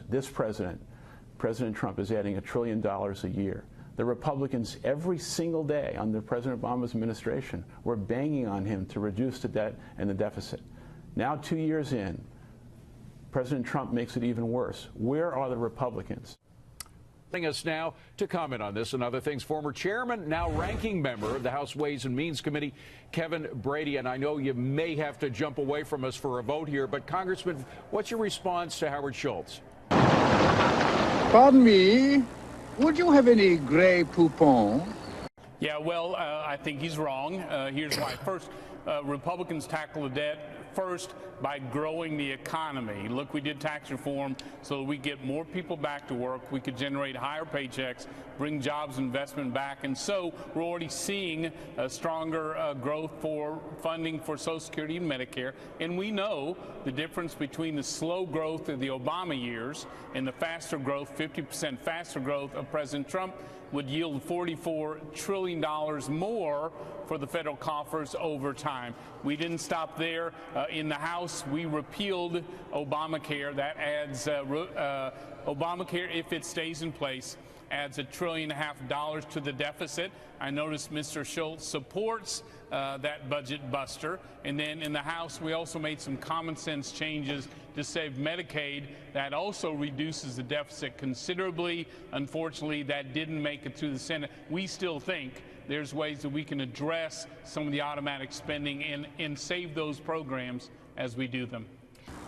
This president, President Trump, is adding $1 trillion a year. The Republicans, every single day under President Obama's administration, were banging on him to reduce the debt and the deficit. Now, 2 years in, President Trump makes it even worse. Where are the Republicans? Joining us now to comment on this and other things, former chairman, now ranking member of the House Ways and Means Committee, Kevin Brady. And I know you may have to jump away from us for a vote here, but Congressman, what's your response to Howard Schultz? Pardon me, would you have any gray Poupon? Yeah, well, I think he's wrong. Here's why. First, Republicans tackle the debt first by growing the economy. Look, we did tax reform so we get more people back to work. We could generate higher paychecks, bring jobs, investment back. And so we're already seeing a stronger growth for funding for Social Security and Medicare. And we know the difference between the slow growth of the Obama years and the faster growth, 50% faster growth of President Trump would yield $44 trillion more for the federal coffers over time. We didn't stop there. In the House, we repealed Obamacare. That adds Obamacare, if it stays in place, adds $1.5 trillion to the deficit. I noticed Mr. Schultz supports that budget buster. And then in the House, we also made some common sense changes to save Medicaid. That also reduces the deficit considerably. Unfortunately, that didn't make it through the Senate. We still think there's ways that we can address some of the automatic spending and save those programs as we do them.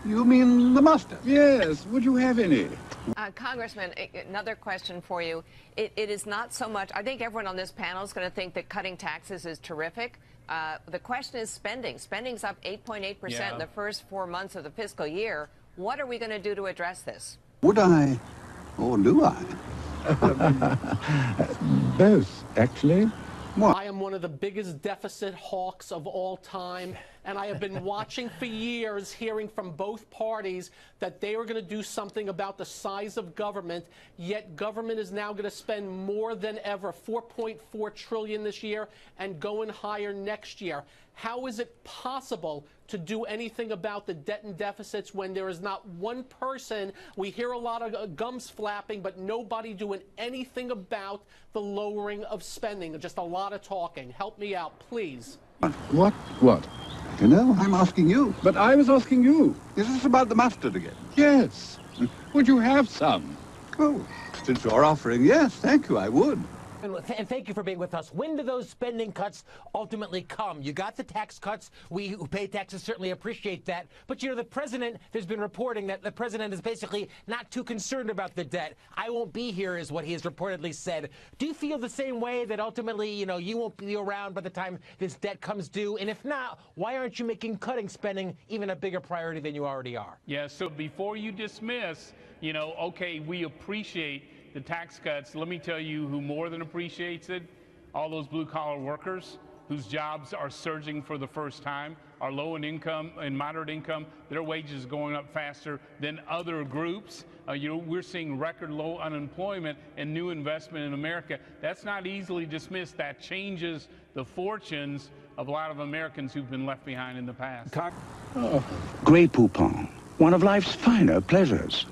You mean the mustard? Yes. Would you have any? Congressman, another question for you. It is not so much, I think everyone on this panel is going to think that cutting taxes is terrific. The question is spending. Spending's up 8.8% in the first 4 months of the fiscal year. What are we going to do to address this? Would I, or do I? Both, actually. What? I am one of the biggest deficit hawks of all time, and I have been watching for years, hearing from both parties that they were going to do something about the size of government, yet government is now going to spend more than ever, $4.4 trillion this year and going higher next year. How is it possible to do anything about the debt and deficits when there is not one person? We hear a lot of gums flapping, but nobody doing anything about the lowering of spending. Just a lot of talking. Help me out, please. What? What? You know, I'm asking you. But I was asking you. Is this about the mustard again? Yes. Would you have some? Oh, since you're offering, yes, thank you, I would. And thank you for being with us. When do those spending cuts ultimately come? You got the tax cuts. We who pay taxes certainly appreciate that. But, you know, the president, there's been reporting that the president is basically not too concerned about the debt. I won't be here is what he has reportedly said. Do you feel the same way that ultimately, you know, you won't be around by the time this debt comes due? And if not, why aren't you making cutting spending even a bigger priority than you already are? Yeah, so before you dismiss, you know, okay, we appreciate the tax cuts. Let me tell you who more than appreciates it: all those blue-collar workers whose jobs are surging for the first time, are low in income and moderate income. Their wages are going up faster than other groups. You know, we're seeing record low unemployment and new investment in America. That's not easily dismissed. That changes the fortunes of a lot of Americans who've been left behind in the past. Oh. Grey Poupon, one of life's finer pleasures.